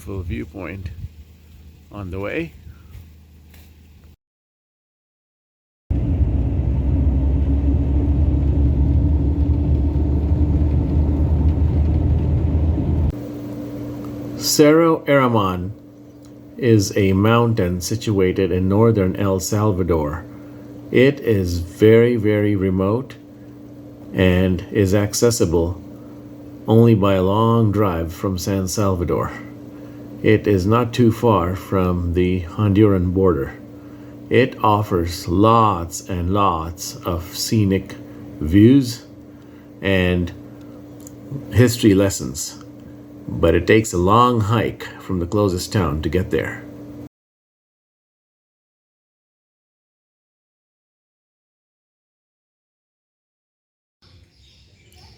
beautiful viewpoint on the way. Cerro Eramon is a mountain situated in northern El Salvador. It is very, very remote and is accessible only by a long drive from San Salvador. It is not too far from the Honduran border. It offers lots and lots of scenic views and history lessons, but it takes a long hike from the closest town to get there.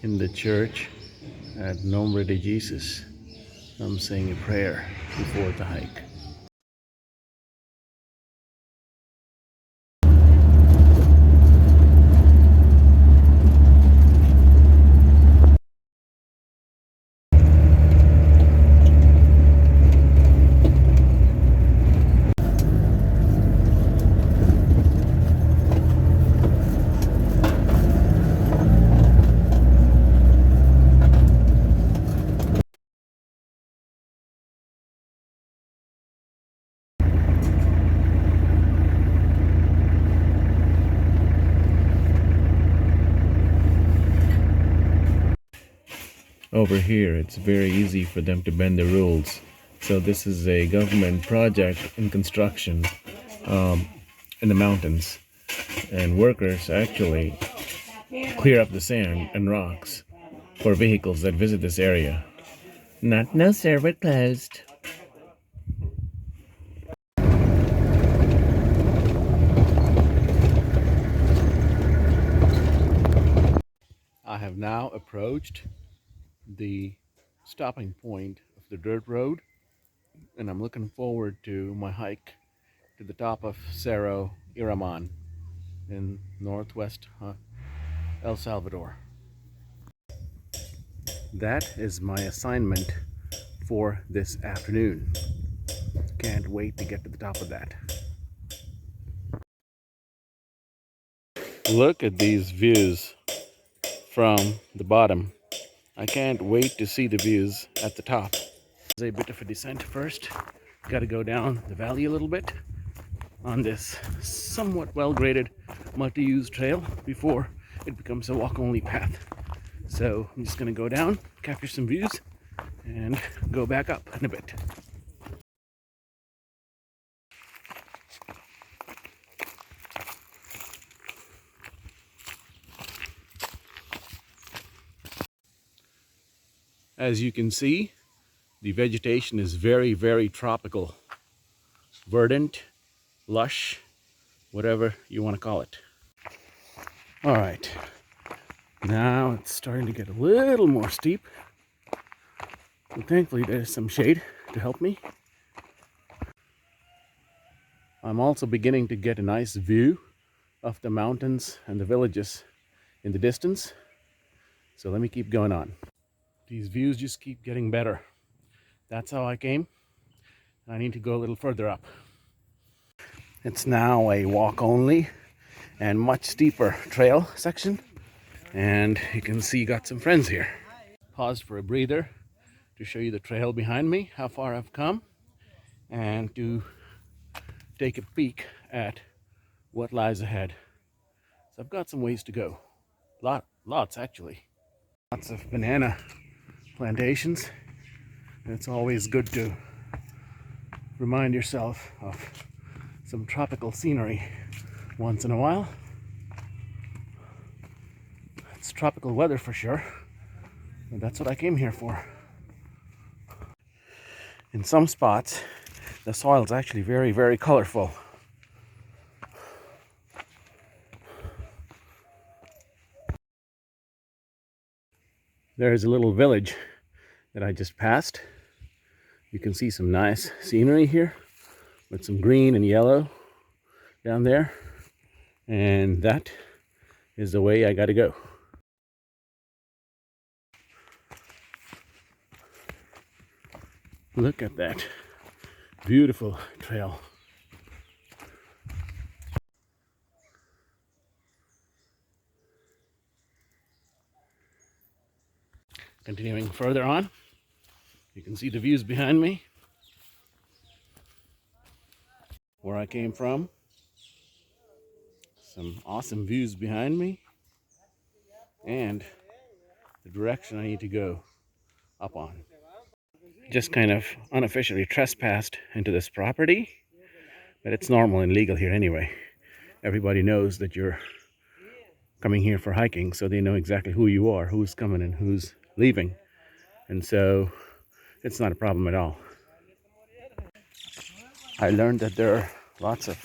In the church at Nombre de Jesus, I'm saying a prayer before the hike. Over here, it's very easy for them to bend the rules. So this is a government project in construction in the mountains. And workers actually clear up the sand and rocks for vehicles that visit this area. No sir, we're closed. I have now approached the stopping point of the dirt road, and I'm looking forward to my hike to the top of Cerro Eramon in northwest El Salvador. That is my assignment for this afternoon. Can't wait to get to the top of that. Look at these views from the bottom. I can't wait to see the views at the top. There's a bit of a descent first. Got to go down the valley a little bit on this somewhat well-graded multi-use trail before it becomes a walk-only path. So I'm just going to go down, capture some views, and go back up in a bit. As you can see, the vegetation is very, very tropical, verdant, lush, whatever you want to call it. All right, now it's starting to get a little more steep. And thankfully there's some shade to help me. I'm also beginning to get a nice view of the mountains and the villages in the distance. So let me keep going on. These views just keep getting better. That's how I came. I need to go a little further up. It's now a walk only and much steeper trail section. And you can see got some friends here. Paused for a breather to show you the trail behind me, how far I've come, and to take a peek at what lies ahead. So I've got some ways to go. Lots actually. Lots of banana plantations. And it's always good to remind yourself of some tropical scenery once in a while. It's tropical weather for sure, and that's what I came here for. In some spots, the soil is actually very, very colorful. There's a little village that I just passed. You can see some nice scenery here with some green and yellow down there. And that is the way I gotta go. Look at that beautiful trail. Continuing further on, you can see the views behind me, where I came from. Some awesome views behind me, and the direction I need to go up on. Just kind of unofficially trespassed into this property, but it's normal and legal here anyway. Everybody knows that you're coming here for hiking, so they know exactly who you are, who's coming and who's leaving, and so it's not a problem at all. I learned that there are lots of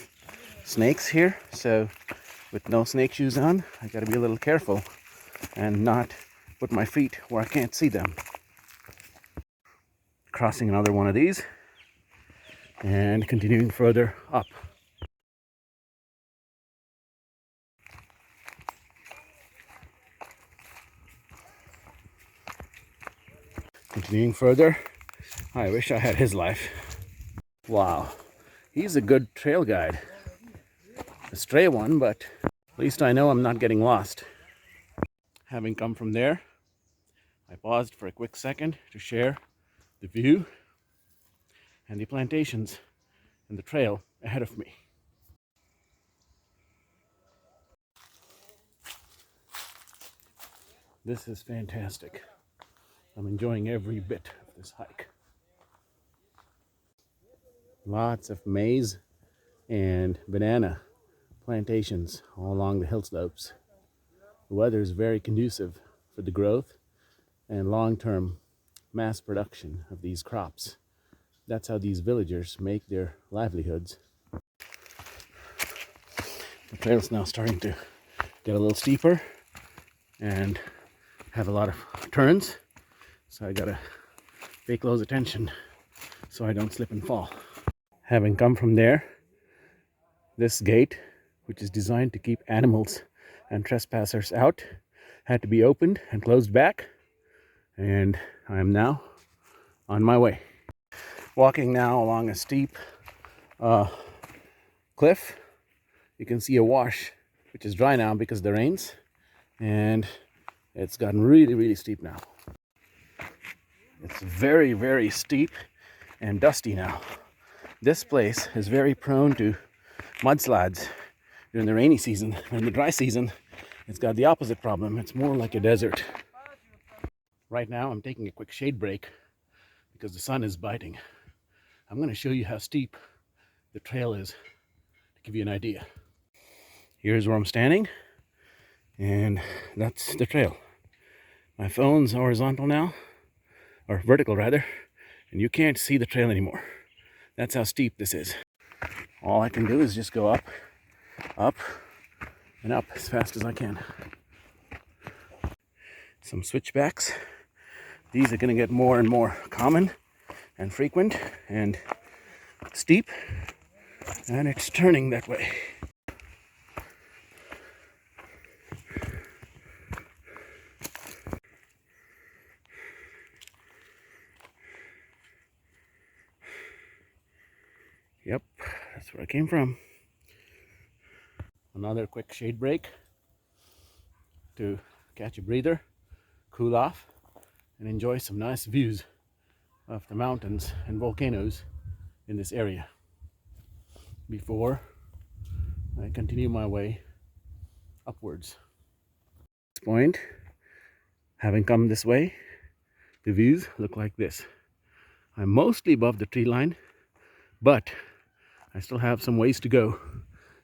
snakes here, so with no snake shoes on, I gotta be a little careful and not put my feet where I can't see them. Crossing another one of these and continuing further up. Continuing further, I wish I had his life. Wow, he's a good trail guide. A stray one, but at least I know I'm not getting lost. Having come from there, I paused for a quick second to share the view and the plantations and the trail ahead of me. This is fantastic. I'm enjoying every bit of this hike. Lots of maize and banana plantations all along the hill slopes. The weather is very conducive for the growth and long-term mass production of these crops. That's how these villagers make their livelihoods. The trail's now starting to get a little steeper and have a lot of turns, so I gotta pay close attention so I don't slip and fall. Having come from there, this gate, which is designed to keep animals and trespassers out, had to be opened and closed back, and I am now on my way. Walking now along a steep cliff. You can see a wash, which is dry now because of the rains, and it's gotten really steep now. It's very, very steep and dusty now. This place is very prone to mudslides during the rainy season. In the dry season, it's got the opposite problem. It's more like a desert. Right now, I'm taking a quick shade break because the sun is biting. I'm going to show you how steep the trail is to give you an idea. Here's where I'm standing, and that's the trail. My phone's horizontal now, or vertical rather, and you can't see the trail anymore. That's how steep this is. All I can do is just go up, up, and up as fast as I can. Some switchbacks. These are going to get more and more common and frequent and steep, and it's turning that way. Yep, that's where I came from. Another quick shade break to catch a breather, cool off, and enjoy some nice views of the mountains and volcanoes in this area before I continue my way upwards. At this point, having come this way, the views look like this. I'm mostly above the tree line, but I still have some ways to go.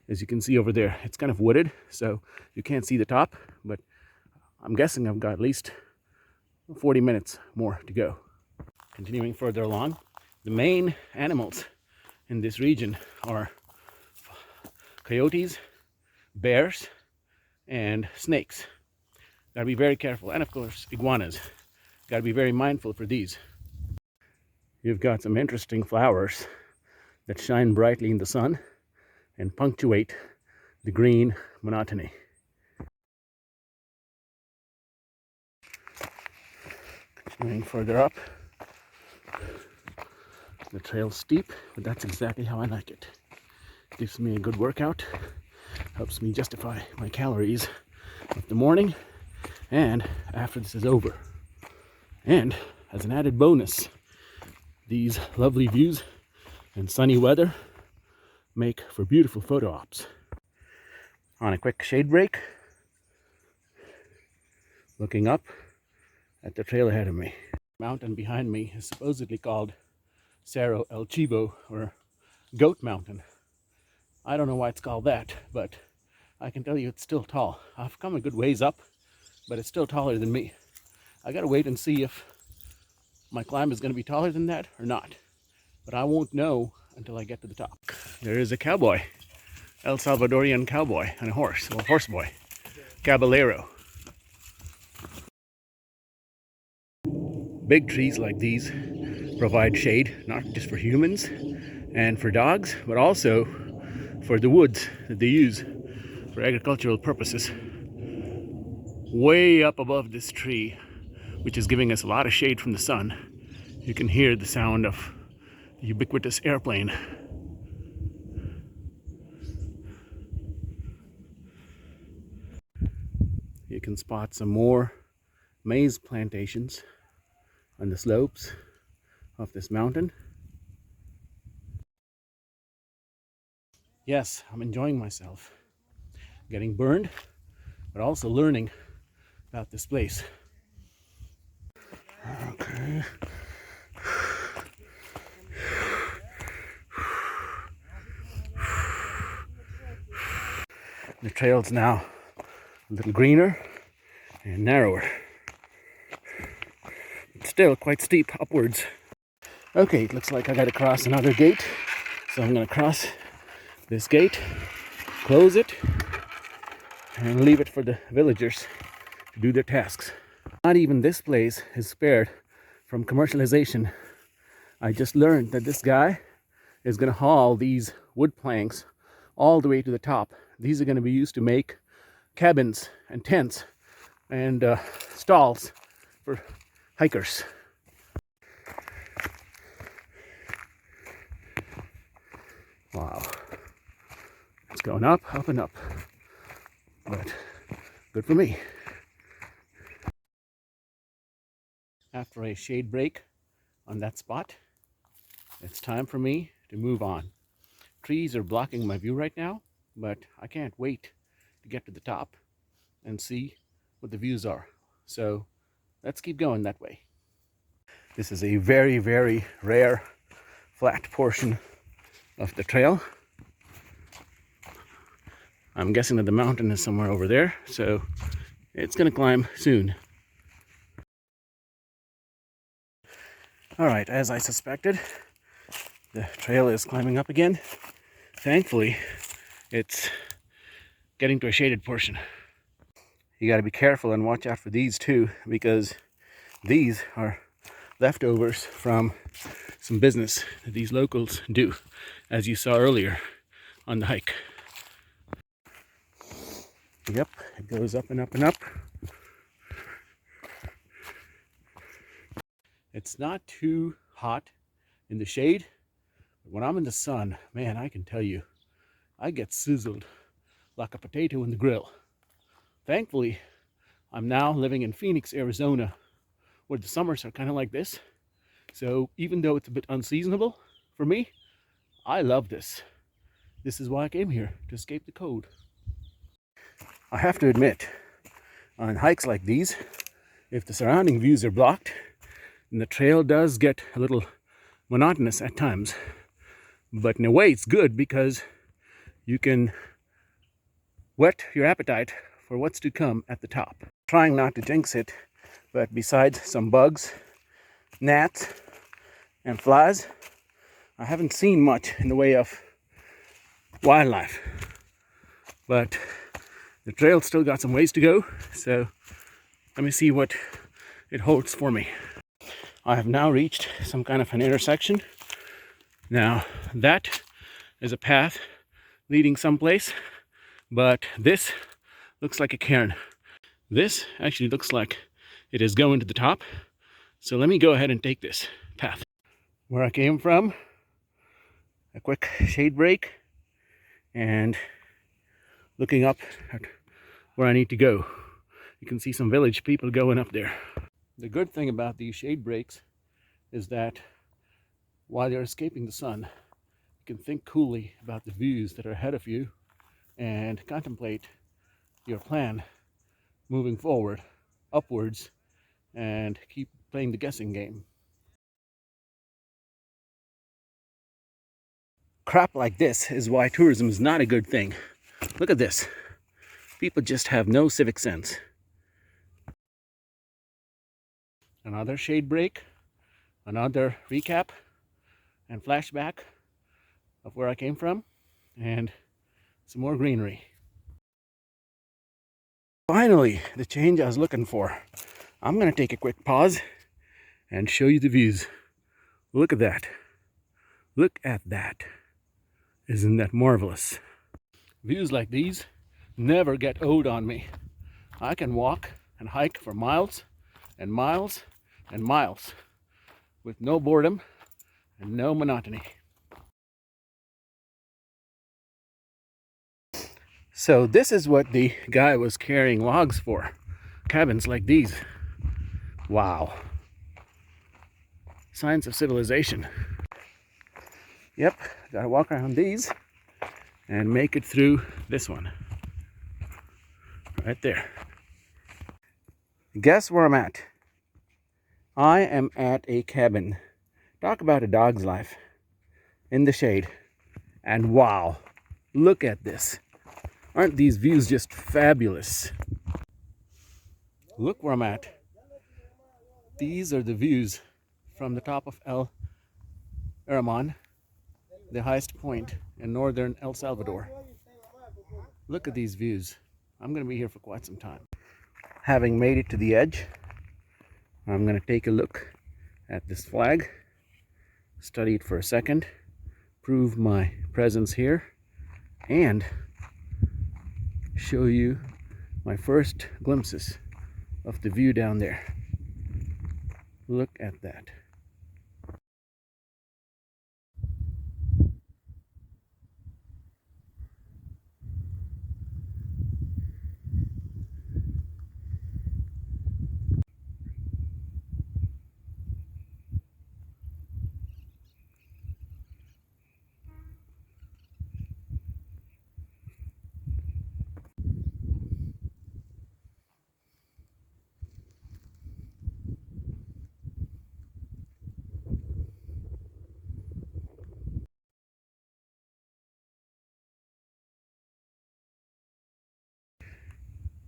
As you can see over there, it's kind of wooded, so you can't see the top, but I'm guessing I've got at least 40 minutes more to go. Continuing further along, the main animals in this region are coyotes, bears, and snakes. Gotta be very careful, and of course iguanas. Gotta be very mindful for these. You've got some interesting flowers that shine brightly in the sun and punctuate the green monotony. Continuing further up, The trail's steep, but that's exactly how I like it. Gives me a good workout, helps me justify my calories of the morning and after this is over. And as an added bonus, these lovely views and sunny weather make for beautiful photo ops. On a quick shade break, looking up at the trail ahead of me. The mountain behind me is supposedly called Cerro El Chivo, or Goat Mountain. I don't know why it's called that, but I can tell you it's still tall. I've come a good ways up, but it's still taller than me. I gotta wait and see if my climb is gonna be taller than that or not. But I won't know until I get to the top. There is a cowboy, El Salvadorian cowboy on a horse, well, horse boy, Caballero. Big trees like these provide shade, not just for humans and for dogs, but also for the woods that they use for agricultural purposes. Way up above this tree, which is giving us a lot of shade from the sun, you can hear the sound of the ubiquitous airplane. You can spot some more maize plantations on the slopes of this mountain. Yes, I'm enjoying myself. Getting burned, but also learning about this place. Okay. The trail's now a little greener and narrower. It's still quite steep upwards. Okay, it looks like I gotta cross another gate. So I'm gonna cross this gate, close it, and leave it for the villagers to do their tasks. Not even this place is spared from commercialization. I just learned that this guy is gonna haul these wood planks all the way to the top. These are gonna be used to make cabins and tents and stalls for hikers. Wow. It's going up, up and up. But good for me. After a shade break on that spot, it's time for me to move on. Trees are blocking my view right now, but I can't wait to get to the top and see what the views are. So let's keep going that way. This is a very, very rare flat portion of the trail. I'm guessing that the mountain is somewhere over there, so it's gonna climb soon. All right, as I suspected, the trail is climbing up again. Thankfully, it's getting to a shaded portion. You gotta be careful and watch out for these too, because these are leftovers from some business that these locals do, as you saw earlier on the hike. Yep, it goes up and up and up. It's not too hot in the shade, but when I'm in the sun, man, I can tell you, I get sizzled like a potato in the grill. Thankfully, I'm now living in Phoenix, Arizona, where the summers are kind of like this. So even though it's a bit unseasonable for me, I love this. This is why I came here, to escape the cold. I have to admit, on hikes like these, if the surrounding views are blocked, then the trail does get a little monotonous at times. But in a way, it's good because you can whet your appetite for what's to come at the top. Trying not to jinx it, but besides some bugs, gnats, and flies, I haven't seen much in the way of wildlife. But the trail's still got some ways to go, so let me see what it holds for me. I have now reached some kind of an intersection. Now, that is a path leading someplace, but this looks like a cairn. This actually looks like it is going to the top, so let me go ahead and take this path. where I came from, a quick shade break, and looking up at where I need to go. You can see some village people going up there. The good thing about these shade breaks is that while you're escaping the sun, you can think coolly about the views that are ahead of you and contemplate your plan moving forward, upwards, and keep playing the guessing game. Crap like this is why tourism is not a good thing. Look at this. People just have no civic sense. Another shade break, another recap and flashback of where I came from, and some more greenery. Finally, the change I was looking for. I'm gonna take a quick pause and show you the views. Look at that. Look at that. Isn't that marvelous? Views like these never get old on me. I can walk and hike for miles and miles and miles with no boredom and no monotony. So this is what the guy was carrying logs for. Cabins like these. Wow. Signs of civilization. Yep, gotta walk around these and make it through this one. Right there. Guess where I'm at? I am at a cabin. Talk about a dog's life. In the shade. And wow, look at this. Aren't these views just fabulous? Look where I'm at. These are the views from the top of El Eramon, the highest point in northern El Salvador. Look at these views. I'm going to be here for quite some time. Having made it to the edge, I'm going to take a look at this flag, study it for a second, prove my presence here, and show you my first glimpses of the view down there. Look at that.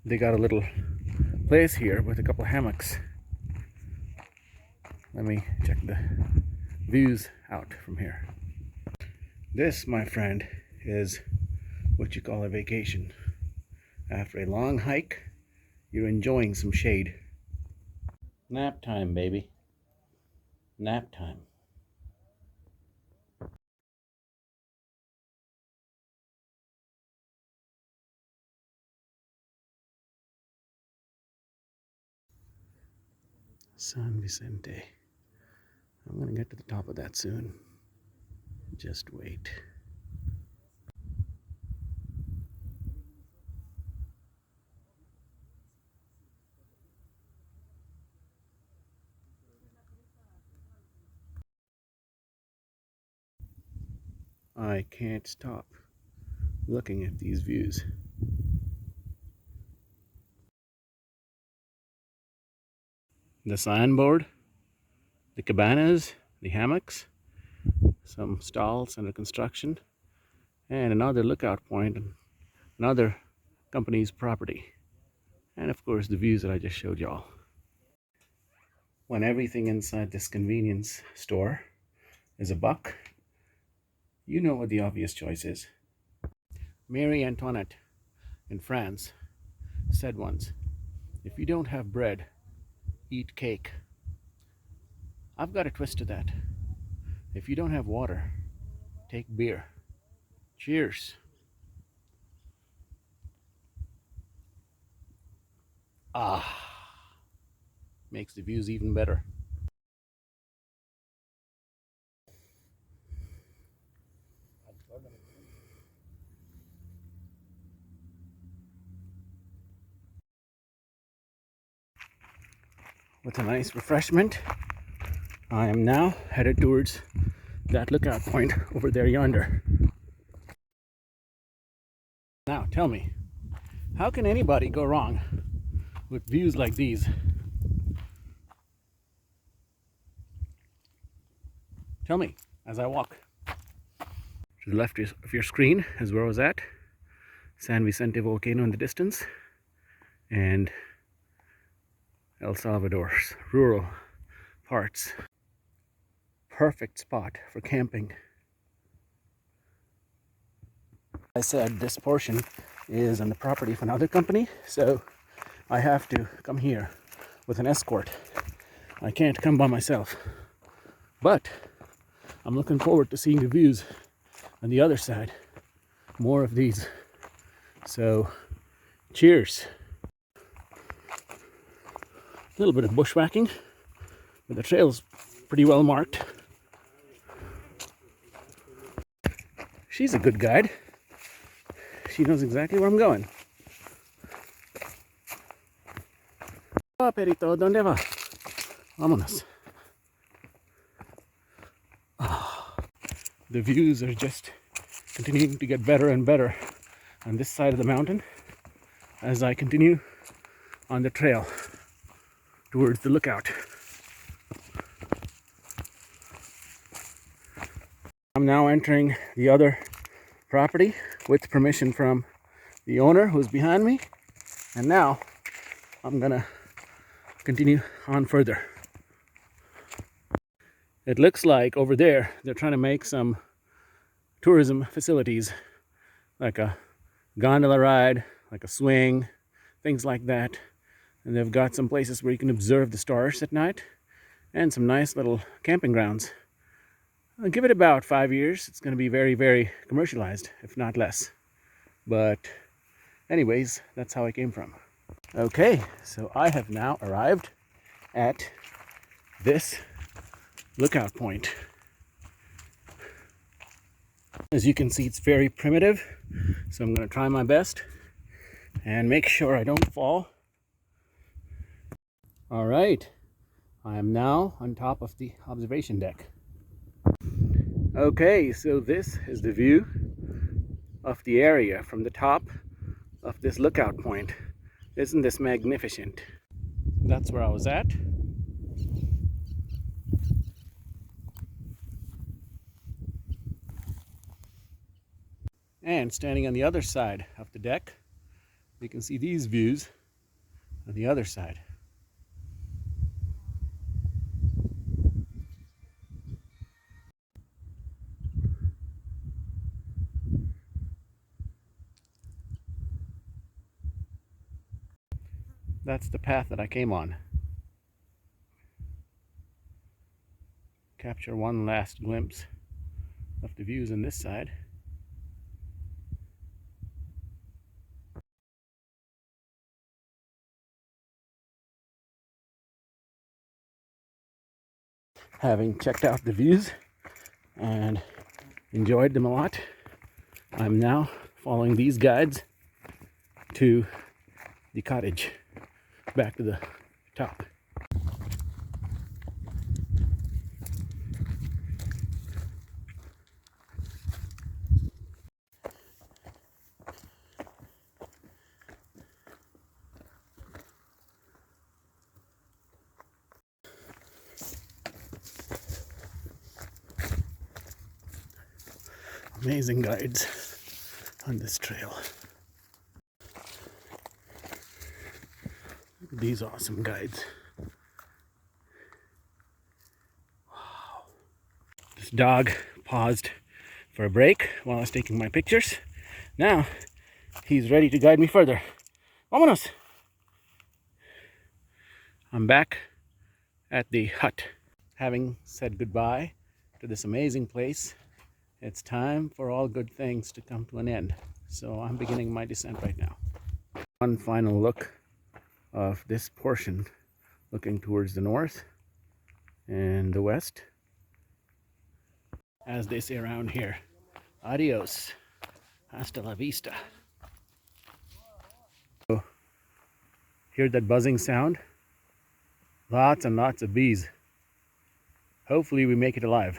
They got a little place here with a couple of hammocks. Let me check the views out from here. This, my friend, is what you call a vacation. After a long hike, you're enjoying some shade. Nap time, baby. Nap time. San Vicente. I'm gonna get to the top of that soon. Just wait. I can't stop looking at these views. The signboard, the cabanas, the hammocks, some stalls under construction, and another lookout point and another company's property. And of course the views that I just showed y'all. When everything inside this convenience store is a buck, you know what the obvious choice is. Marie Antoinette in France said once, if you don't have bread, eat cake. I've got a twist to that. If you don't have water, take beer. Cheers. Ah, makes the views even better. with a nice refreshment, I am now headed towards that lookout point over there yonder. Now tell me, how can anybody go wrong with views like these? Tell me as I walk. To the left of your screen is where I was at. San Vicente volcano in the distance, and El Salvador's rural parts. Perfect spot for camping. I said this portion is on the property of another company, so I have to come here with an escort. I can't come by myself, but I'm looking forward to seeing the views on the other side. More of these. So, cheers. A little bit of bushwhacking, but the trail's pretty well marked. She's a good guide. She knows exactly where I'm going. Oh, perito, ¿dónde va? Vámonos. Oh, the views are just continuing to get better and better on this side of the mountain as I continue on the trail towards the lookout. I'm now entering the other property with permission from the owner who's behind me, and now I'm gonna continue on further. It looks like over there they're trying to make some tourism facilities, like a gondola ride, like a swing, things like that. And they've got some places where you can observe the stars at night, and some nice little camping grounds. I'll give it about 5 years. It's going to be very, very commercialized, if not less. But anyways, that's how I came from. Okay, so I have now arrived at this lookout point. As you can see, it's very primitive, so I'm going to try my best and make sure I don't fall. All right, I am now on top of the observation deck. Okay, so this is the view of the area from the top of this lookout point. Isn't this magnificent? That's where I was at. And standing on the other side of the deck, you can see these views on the other side. That's the path that I came on. Capture one last glimpse of the views on this side. Having checked out the views and enjoyed them a lot, I'm now following these guides to the cottage, back to the top. Amazing guides on this trail. Look at these awesome guides. Wow. This dog paused for a break while I was taking my pictures. Now he's ready to guide me further. Vámonos! I'm back at the hut. Having said goodbye to this amazing place, it's time for all good things to come to an end. So I'm beginning my descent right now. One final look of this portion, looking towards the north and the west. As they say around here, adios, hasta la vista. So, hear that buzzing sound? Lots and lots of bees. Hopefully we make it alive.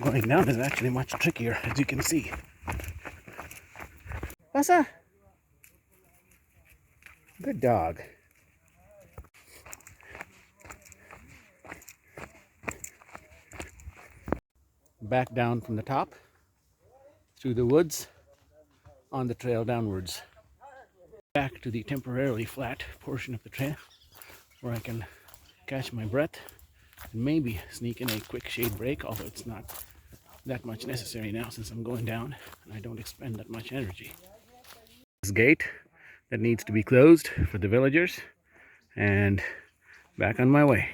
Going down is actually much trickier, as you can see. What's that? Good dog. Back down from the top, through the woods, on the trail downwards. Back to the temporarily flat portion of the trail, where I can catch my breath and maybe sneak in a quick shade break, although it's not that much necessary now since I'm going down and I don't expend that much energy. This gate that needs to be closed for the villagers, and back on my way.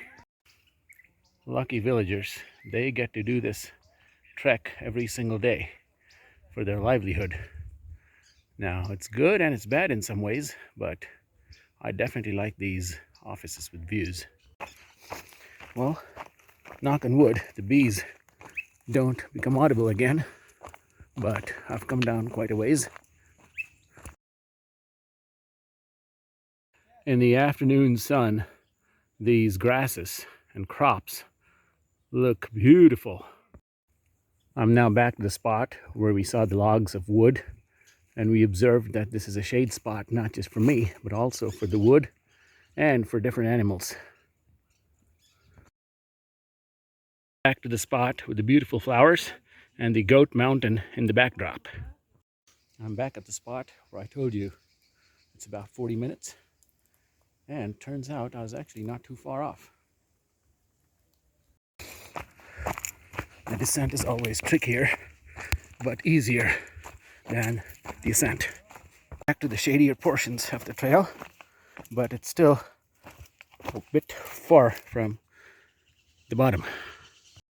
Lucky villagers, they get to do this trek every single day for their livelihood. Now, it's good and it's bad in some ways, but I definitely like these offices with views. Well, knock on wood, the bees don't become audible again, but I've come down quite a ways. In the afternoon sun, these grasses and crops look beautiful. I'm now back to the spot where we saw the logs of wood, and we observed that this is a shade spot not just for me, but also for the wood and for different animals. Back to the spot with the beautiful flowers and the goat mountain in the backdrop. I'm back at the spot where I told you it's about 40 minutes, and turns out I was actually not too far off. The descent is always trickier, but easier than the ascent. Back to the shadier portions of the trail, but it's still a bit far from the bottom.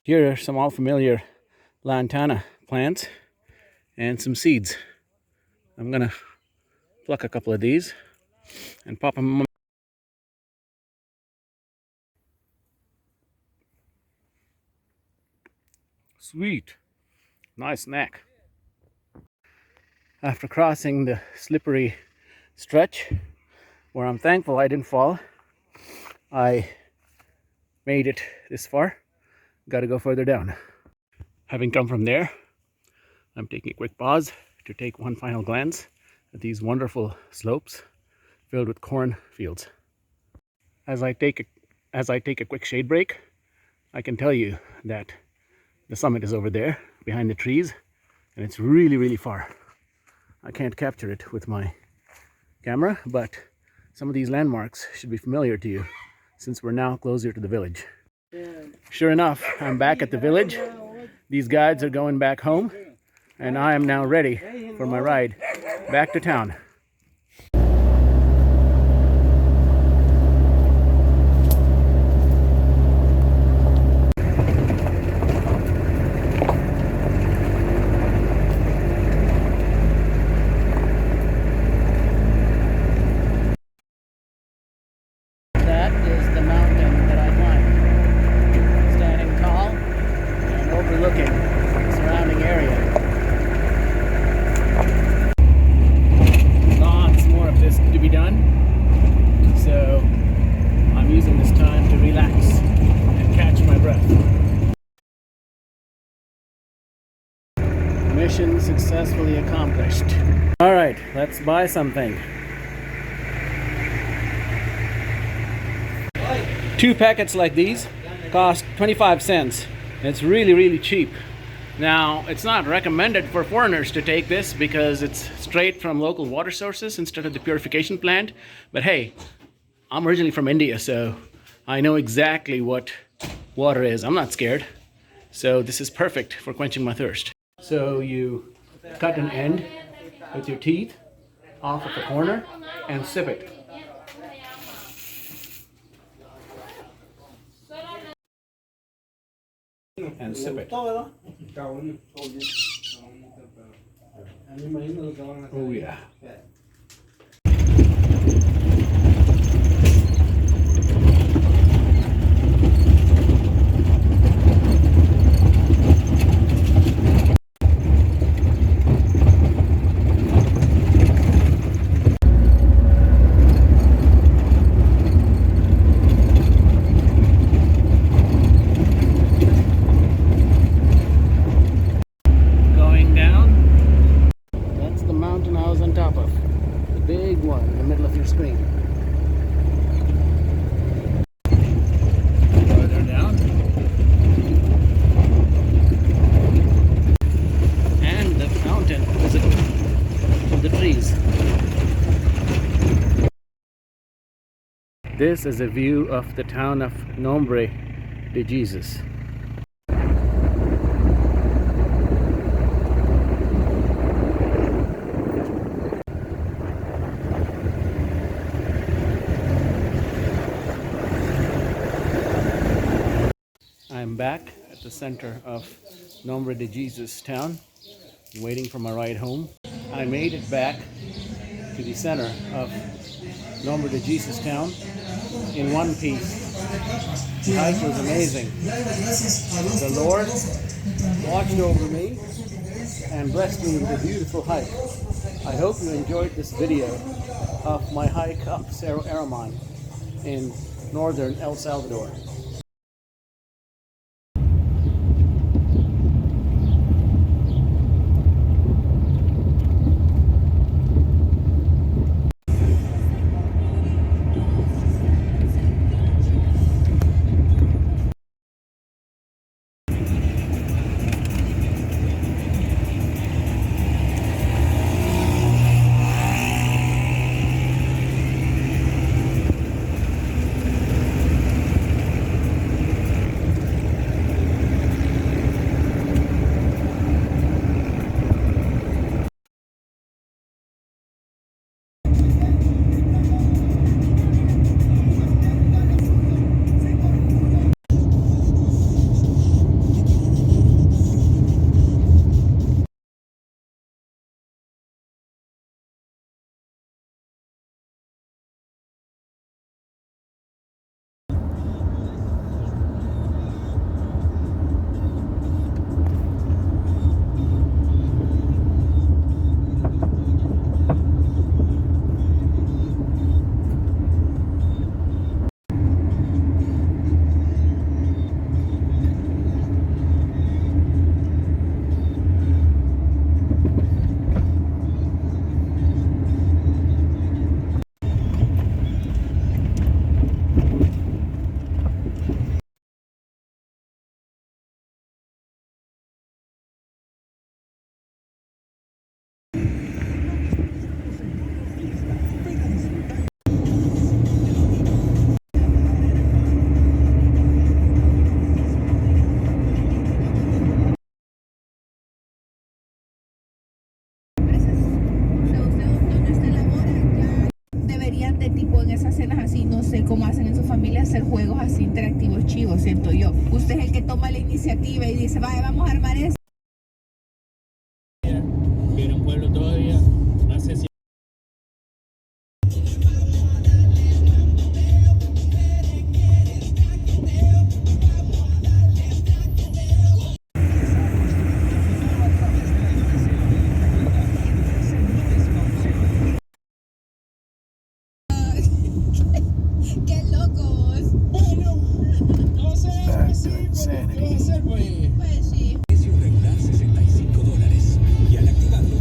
Here are some all familiar lantana plants and some seeds. I'm gonna pluck a couple of these and pop them on. Sweet, nice snack. After crossing the slippery stretch, where I'm thankful I didn't fall, I made it this far. Got to go further down. Having come from there, I'm taking a quick pause to take one final glance at these wonderful slopes filled with corn fields. As I take a quick shade break, I can tell you that the summit is over there behind the trees, and it's really, really far. I can't capture it with my camera, but some of these landmarks should be familiar to you since we're now closer to the village. Sure enough, I'm back at the village. These guides are going back home, and I am now ready for my ride back to town. That is the mountain that I climbed, standing tall and overlooking the surrounding area. Lots more of this to be done, so I'm using this time to relax and catch my breath. Mission successfully accomplished. All right, let's buy something. 2 packets like these cost 25 cents. It's really, really cheap. Now, it's not recommended for foreigners to take this because it's straight from local water sources instead of the purification plant. But hey, I'm originally from India, so I know exactly what water is. I'm not scared. So this is perfect for quenching my thirst. So you cut an end with your teeth off at the corner and sip it. And sip it. Oh yeah. Going down. That's the mountain I was on top of. The big one in the middle of your screen. Further down. And the fountain visible from the trees. This is a view of the town of Nombre de Jesus. I'm back at the center of Nombre de Jesus town, waiting for my ride home. I made it back to the center of Nombre de Jesus town in one piece. The hike was amazing. The Lord watched over me and blessed me with a beautiful hike. I hope you enjoyed this video of my hike up Cerro Eramon in Northern El Salvador. No sé cómo hacen en su familia hacer juegos así interactivos chivos, siento yo. Usted es el que toma la iniciativa y dice, vaya, vamos a armar esto. En un pueblo todavía hace ¡Qué locos! bueno, no sé, pues sí, ¿qué vas a hacer, pues? Pues sí. Precio regular $65 y al activarlo.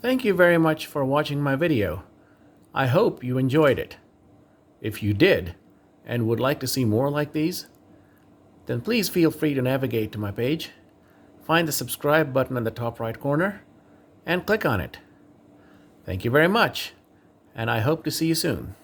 Thank you very much for watching my video. I hope you enjoyed it. If you did, and would like to see more like these, then please feel free to navigate to my page, find the subscribe button in the top right corner, and click on it. Thank you very much, and I hope to see you soon.